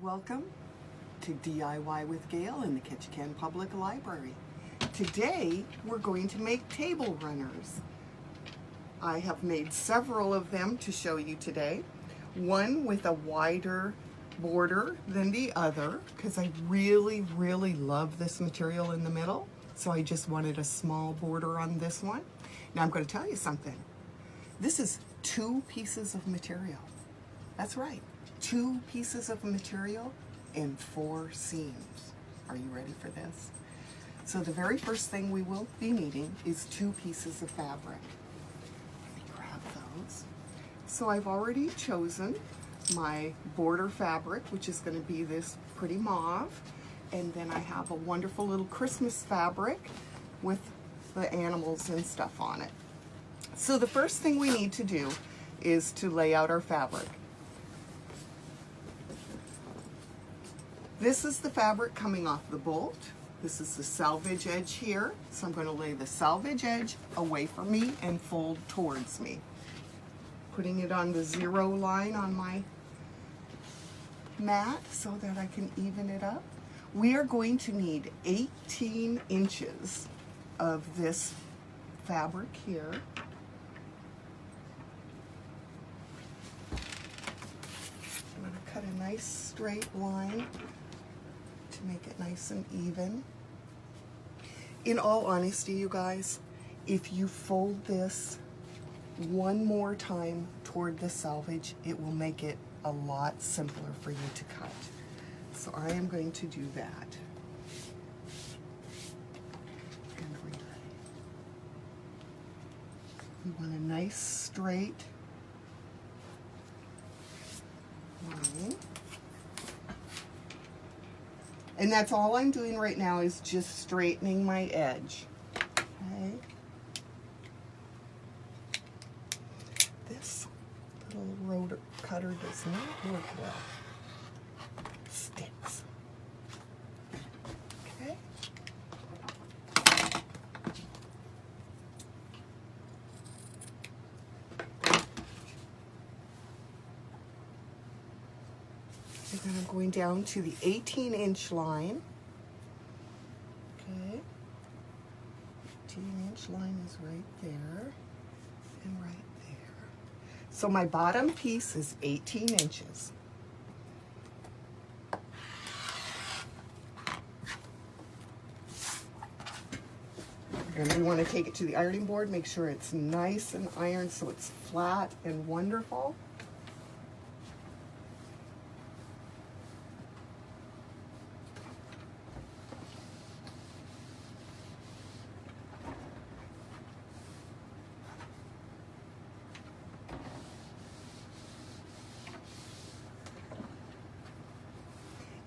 Welcome to DIY with Gayle in the Ketchikan Public Library. Today we're going to make table runners. I have made several of them to show you today. One with a wider border than the other because I really love this material in the middle. So I just wanted a small border on this one. Now I'm going to tell you something. This is 2 pieces of material. That's right. 2 pieces of material and 4 seams. Are you ready for this? So the very first thing we will be needing is 2 pieces of fabric. Let me grab those. So I've already chosen my border fabric, which is going to be this pretty mauve. And then I have a wonderful little Christmas fabric with the animals and stuff on it. So the first thing we need to do is to lay out our fabric. This is the fabric coming off the bolt. This is the selvage edge here. So I'm going to lay the selvage edge away from me and fold towards me. Putting it on the 0 line on my mat so that I can even it up. We are going to need 18 inches of this fabric here. I'm going to cut a nice straight line to make it nice and even. In all honesty, you guys, if you fold this one more time toward the selvage, it will make it a lot simpler for you to cut. So I am going to do that. And relay. You want a nice straight line. And that's all I'm doing right now is just straightening my edge. Okay. This little rotor cutter does not work well. It sticks. Okay. And then I'm going down to the 18-inch line. Okay. 18-inch line is right there and right there. So my bottom piece is 18 inches. And we want to take it to the ironing board, make sure it's nice and ironed so it's flat and wonderful.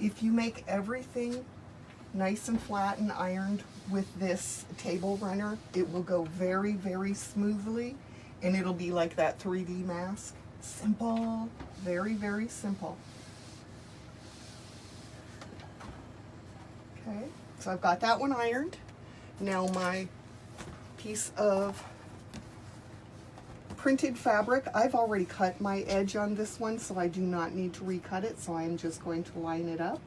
If you make everything nice and flat and ironed with this table runner, it will go very smoothly and it'll be like that 3D mask. Simple, very simple. Okay, so I've got that one ironed. Now my piece of printed fabric, I've already cut my edge on this one, so I do not need to recut it, so I'm just going to line it up.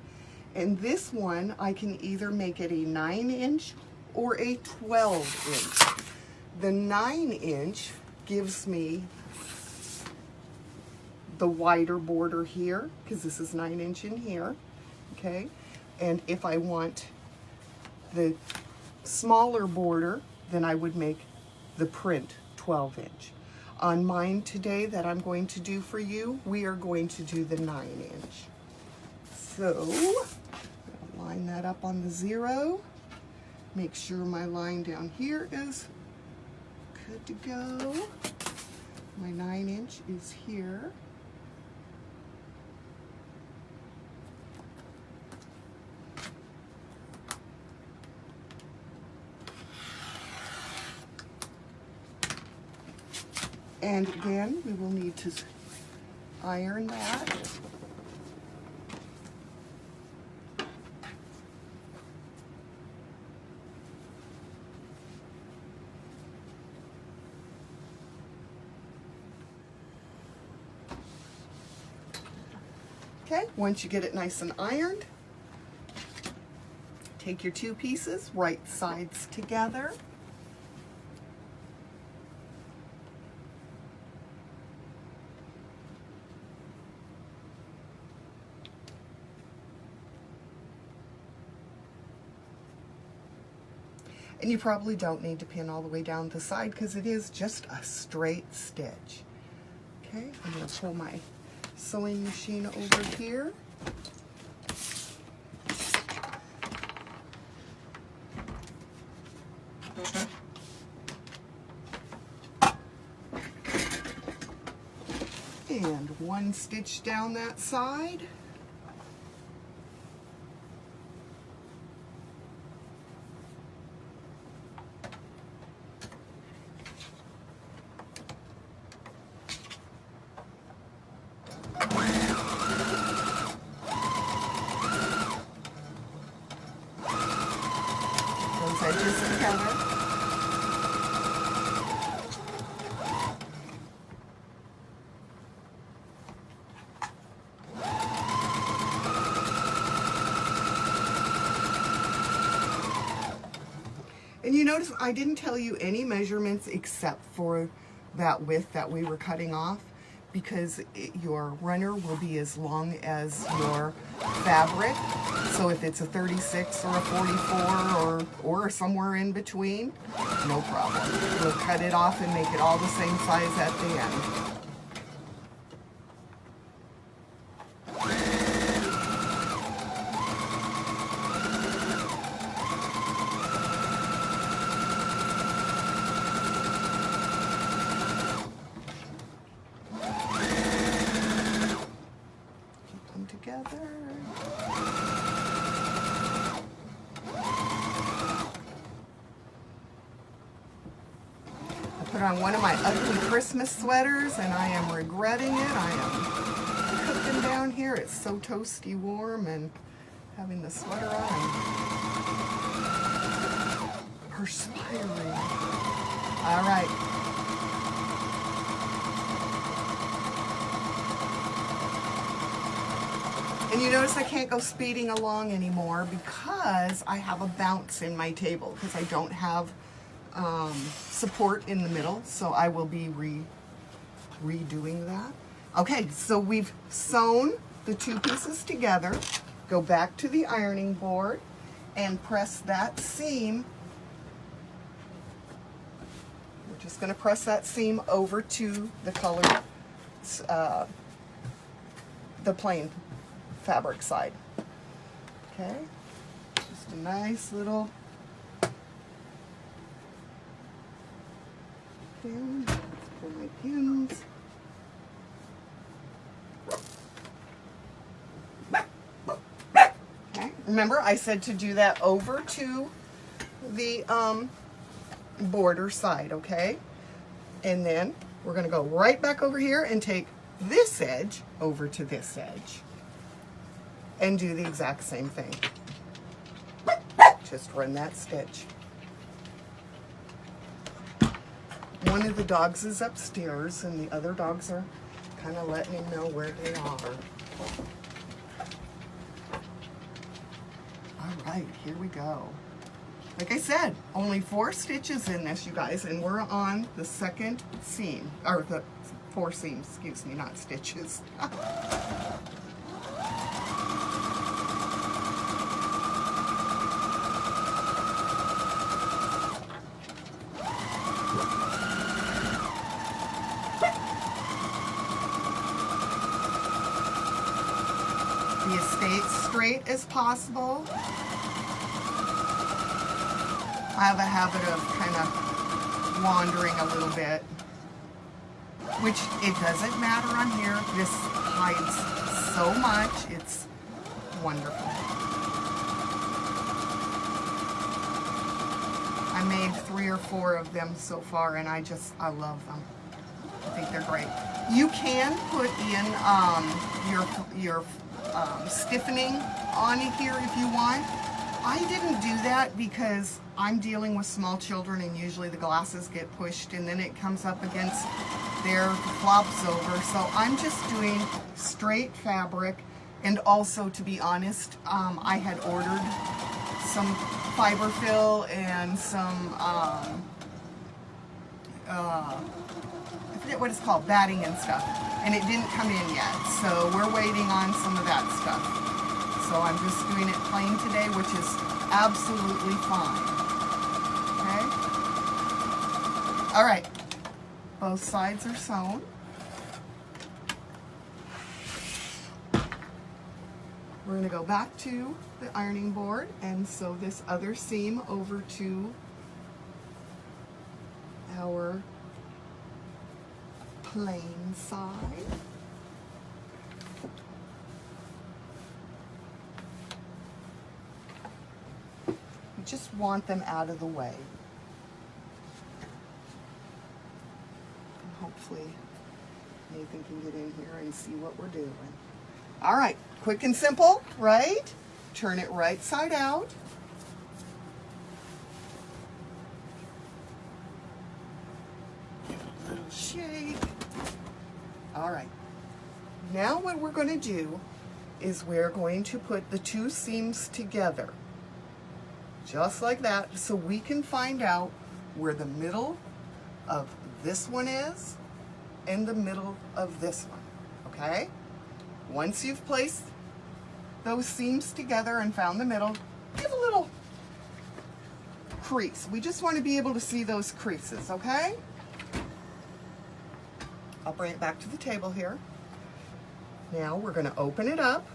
And this one, I can either make it a 9-inch or a 12-inch. The 9-inch gives me the wider border here, because this is 9-inch in here, okay? And if I want the smaller border, then I would make the print 12-inch. On mine today that I'm going to do for you, we are going to do the 9-inch. So, line that up on the 0. Make sure my line down here is good to go. My 9-inch is here. And again, we will need to iron that. Okay, once you get it nice and ironed, take your two pieces, right sides together. And you probably don't need to pin all the way down the side because it is just a straight stitch. Okay, I'm going to pull my sewing machine over here. And one stitch down that side. Those edges together. And you notice I didn't tell you any measurements except for that width that we were cutting off, because your runner will be as long as your fabric. So if it's a 36 or a 44 or somewhere in between, no problem. We'll cut it off and make it all the same size at the end. Together. I put on one of my ugly Christmas sweaters and I am regretting it. I am cooking down here. It's so toasty warm, and having the sweater on, I'm perspiring. All right. And you notice I can't go speeding along anymore because I have a bounce in my table because I don't have support in the middle, so I will be redoing that. Okay, so we've sewn the two pieces together. Go back to the ironing board and press that seam. We're just going to press that seam over to the color, the plain fabric side. Okay, just a nice little pin. Let's pull my pins. Okay, remember I said to do that over to the border side, okay? And then we're going to go right back over here and take this edge over to this edge and do the exact same thing. Just run that stitch. One of the dogs is upstairs and the other dogs are kind of letting him know where they are. All right, here we go. Like I said, only 4 stitches in this, you guys, and we're on the second seam, or the 4 seams, excuse me, not stitches. Be as straight as possible. I have a habit of kind of wandering a little bit, which it doesn't matter on here. This hides so much. It's wonderful. I made 3 or 4 of them so far, and I love them. I think they're great. You can put in your stiffening on here if you want. I didn't do that because I'm dealing with small children and usually the glasses get pushed and then it comes up against their flops over. So I'm just doing straight fabric And also, to be honest, I had ordered some fiberfill and some, I forget what it's called, batting and stuff. And it didn't come in yet, so we're waiting on some of that stuff. So I'm just doing it plain today, which is absolutely fine. Okay? All right, both sides are sewn. We're going to go back to the ironing board and sew this other seam over to our plain side. We just want them out of the way. And hopefully Nathan can get in here and see what we're doing. All right, quick and simple, right? Turn it right side out. Give it a little shake. All right. Now what we're going to do is we're going to put the two seams together. Just like that, so we can find out where the middle of this one is and the middle of this one, okay? Once you've placed those seams together and found the middle, give a little crease. We just want to be able to see those creases, okay? I'll bring it back to the table here. Now we're going to open it up.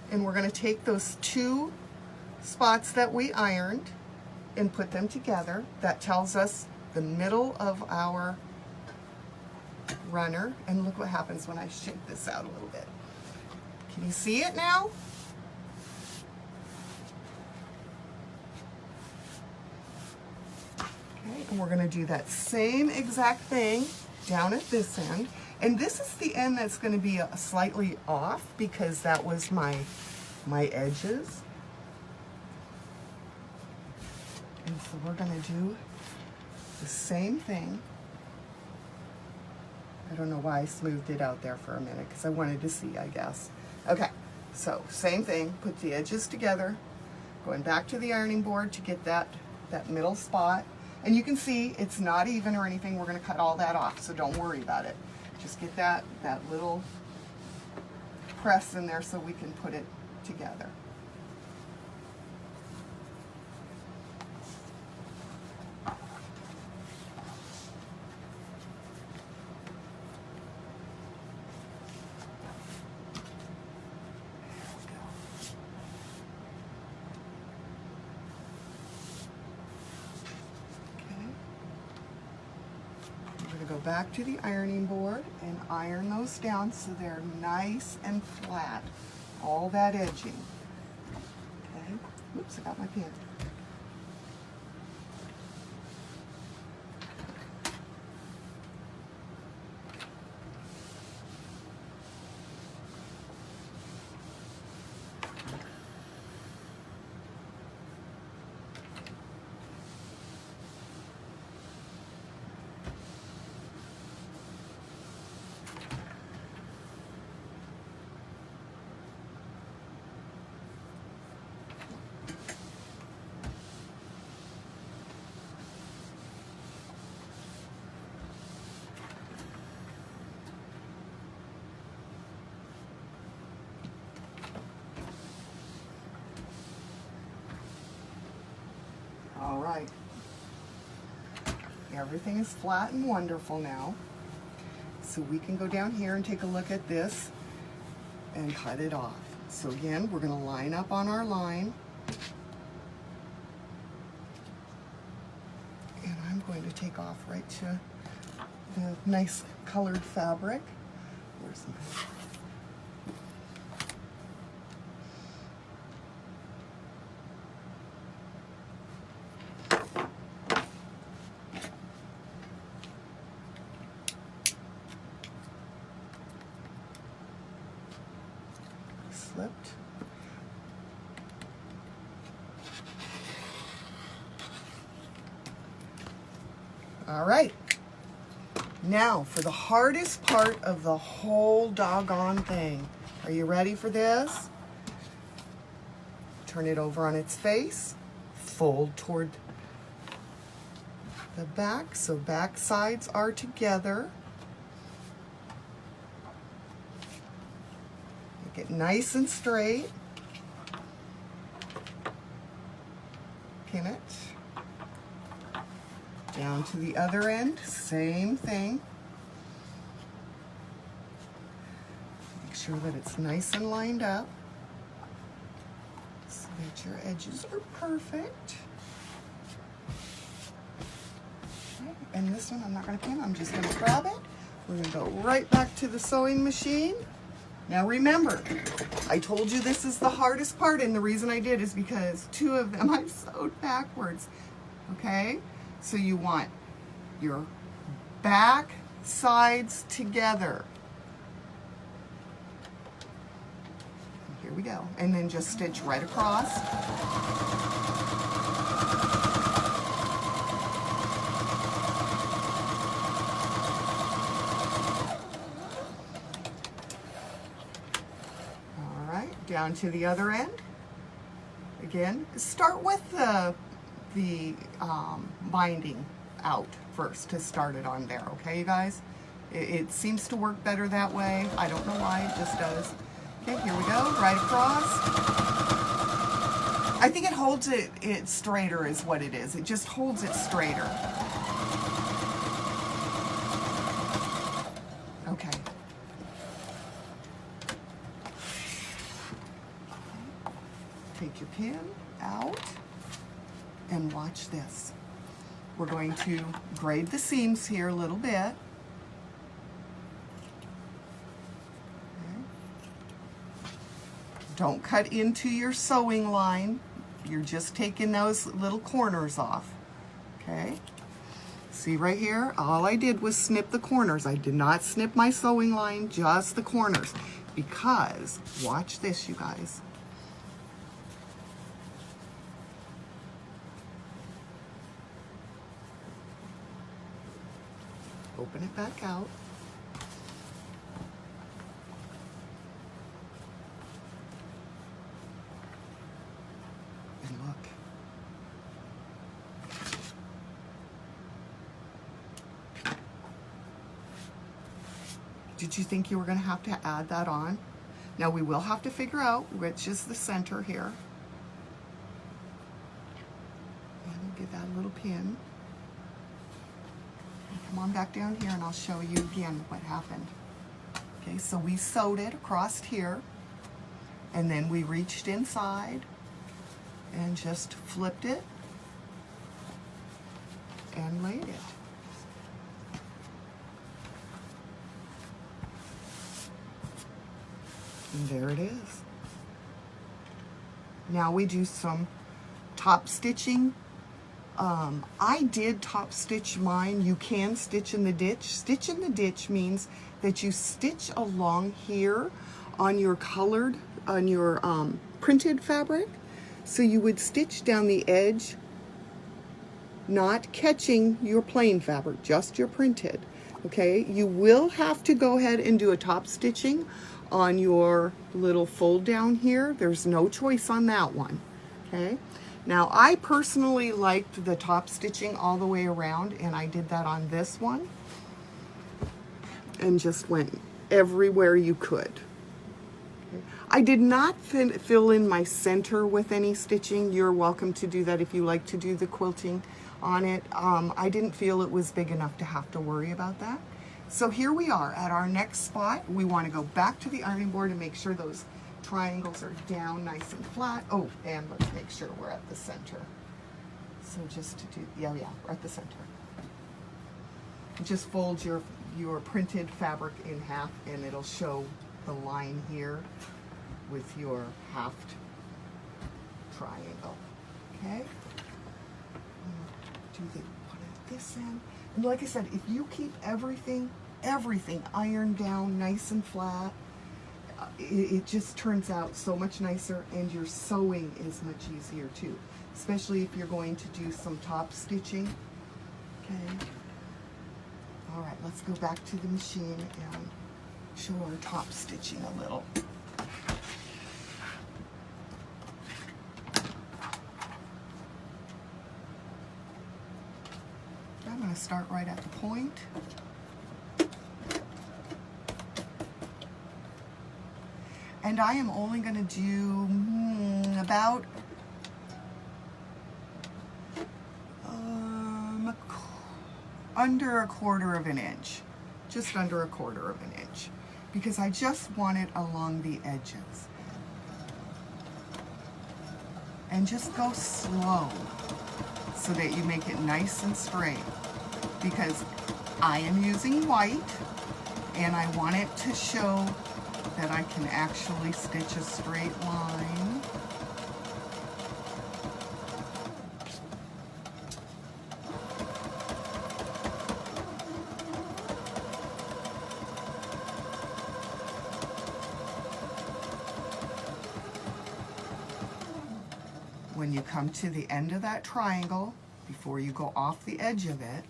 And we're going to take those two spots that we ironed and put them together. That tells us the middle of our runner. And look what happens when I shake this out a little bit. Can you see it now? Okay, and we're going to do that same exact thing down at this end. And this is the end that's going to be slightly off because that was my edges. And so we're going to do the same thing. I don't know why I smoothed it out there for a minute because I wanted to see, I guess. Okay, so same thing, put the edges together, going back to the ironing board to get that middle spot. And you can see it's not even or anything. We're going to cut all that off, so don't worry about it. Just get that little press in there so we can put it together. Go back to the ironing board and iron those down so they're nice and flat, all that edging. Okay, oops, I got my pen. All right, everything is flat and wonderful now. So we can go down here and take a look at this and cut it off. So again, we're going to line up on our line. And I'm going to take off right to the nice colored fabric. Where's my... Slipped. All right. Now for the hardest part of the whole doggone thing. Are you ready for this? Turn it over on its face, fold toward the back so back sides are together. Make it nice and straight. Pin it. Down to the other end, same thing. Make sure that it's nice and lined up so that your edges are perfect. Okay. And this one I'm not going to pin, I'm just going to grab it. We're going to go right back to the sewing machine. Now remember, I told you this is the hardest part, and the reason I did is because two of them I sewed backwards. Okay? So you want your back sides together. Here we go. And then just stitch right across. All right, down to the other end. Again, start with the binding out first to start it on there, okay, you guys? It seems to work better that way. I don't know why, it just does. Okay, here we go, right across. I think it holds it straighter is what it is. It just holds it straighter. Okay. Take your pin out. And watch this. We're going to grade the seams here a little bit. Okay. Don't cut into your sewing line. You're just taking those little corners off. Okay. See right here? All I did was snip the corners. I did not snip my sewing line, just the corners. Because, watch this, you guys. Open it back out. And look. Did you think you were going to have to add that on? Now we will have to figure out which is the center here. And we'll give that a little pin. Come on back down here and I'll show you again what happened. Okay, so we sewed it across here, and then we reached inside and just flipped it and laid it. And there it is. Now we do some top stitching. I did top stitch mine. You can stitch in the ditch. Stitch in the ditch means that you stitch along here on your colored, on your printed fabric. So you would stitch down the edge, not catching your plain fabric, just your printed. Okay, you will have to go ahead and do a top stitching on your little fold down here. There's no choice on that one. Okay. Now, I personally liked the top stitching all the way around, and I did that on this one and just went everywhere you could. Okay. I did not fill in my center with any stitching. You're welcome to do that if you like to do the quilting on it. I didn't feel it was big enough to have to worry about that. So here we are at our next spot. We want to go back to the ironing board and make sure those triangles are down nice and flat. Oh, and let's make sure we're at the center. So just to do, yeah, we're at the center. Just fold your printed fabric in half, and it'll show the line here with your half triangle. Okay? Do the put it this end. And like I said, if you keep everything ironed down nice and flat, it just turns out so much nicer, and your sewing is much easier too, especially if you're going to do some top stitching. Okay. All right, let's go back to the machine and show our top stitching a little. I'm going to start right at the point. And I am only going to do about under 1/4 of an inch, just under 1/4 of an inch, because I just want it along the edges. And just go slow so that you make it nice and straight, because I am using white and I want it to show that I can actually stitch a straight line. When you come to the end of that triangle, before you go off the edge of it,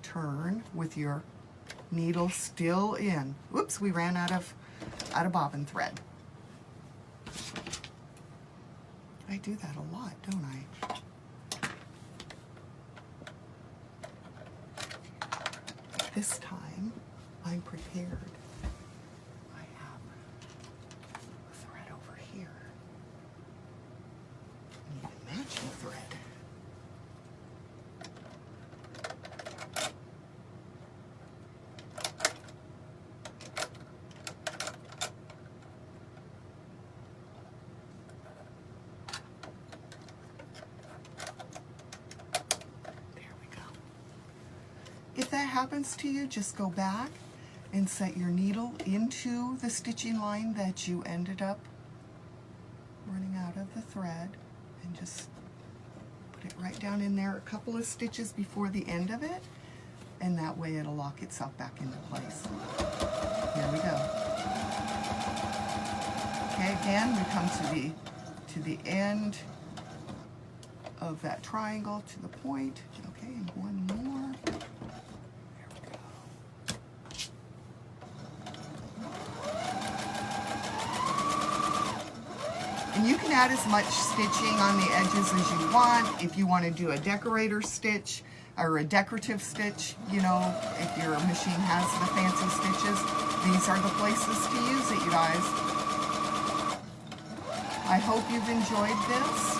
turn with your needle still in. Whoops, we ran out of bobbin thread. I do that a lot, don't I? This time, I'm prepared. I have a thread over here. I need a matching thread. If that happens to you, just go back and set your needle into the stitching line that you ended up running out of the thread, and just put it right down in there a couple of stitches before the end of it, and that way it'll lock itself back into place. Here we go. Okay, again, we come to the end of that triangle, to the point. Okay, and one more. And you can add as much stitching on the edges as you want. If you want to do a decorator stitch or a decorative stitch, you know, if your machine has the fancy stitches, these are the places to use it, you guys. I hope you've enjoyed this,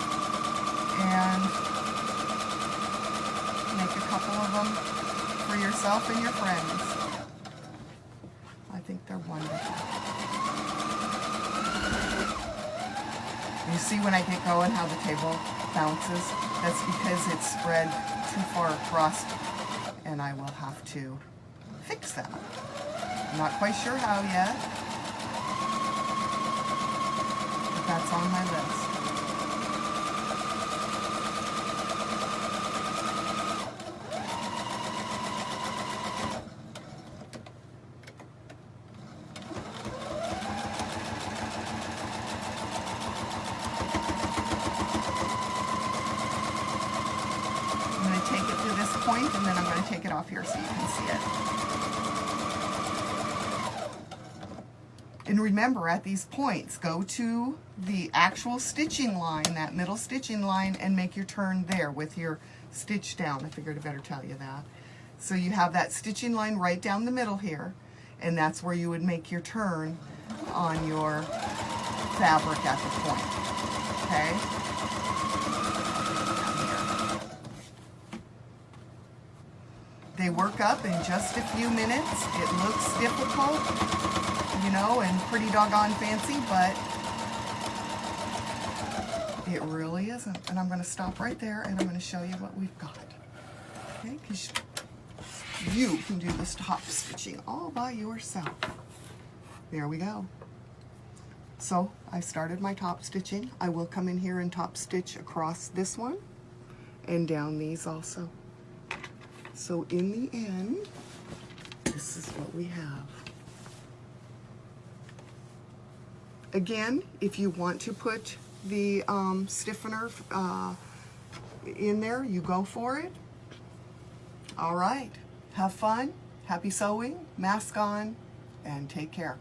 and make a couple of them for yourself and your friends. I think they're wonderful. You see when I get going how the table bounces? That's because it's spread too far across, and I will have to fix that. I'm not quite sure how yet, but that's on my list. And then I'm going to take it off here so you can see it. And remember, at these points, go to the actual stitching line, that middle stitching line, and make your turn there with your stitch down. I figured I better tell you that. So you have that stitching line right down the middle here, and that's where you would make your turn on your fabric at the point. Okay? They work up in just a few minutes. It looks difficult, you know, and pretty doggone fancy, but it really isn't. And I'm going to stop right there, and I'm going to show you what we've got. Okay, because you can do this top stitching all by yourself. There we go. So I started my top stitching. I will come in here and top stitch across this one and down these also. So in the end, this is what we have. Again, if you want to put the stiffener in there, you go for it. All right, have fun, Happy sewing, mask on, and take care.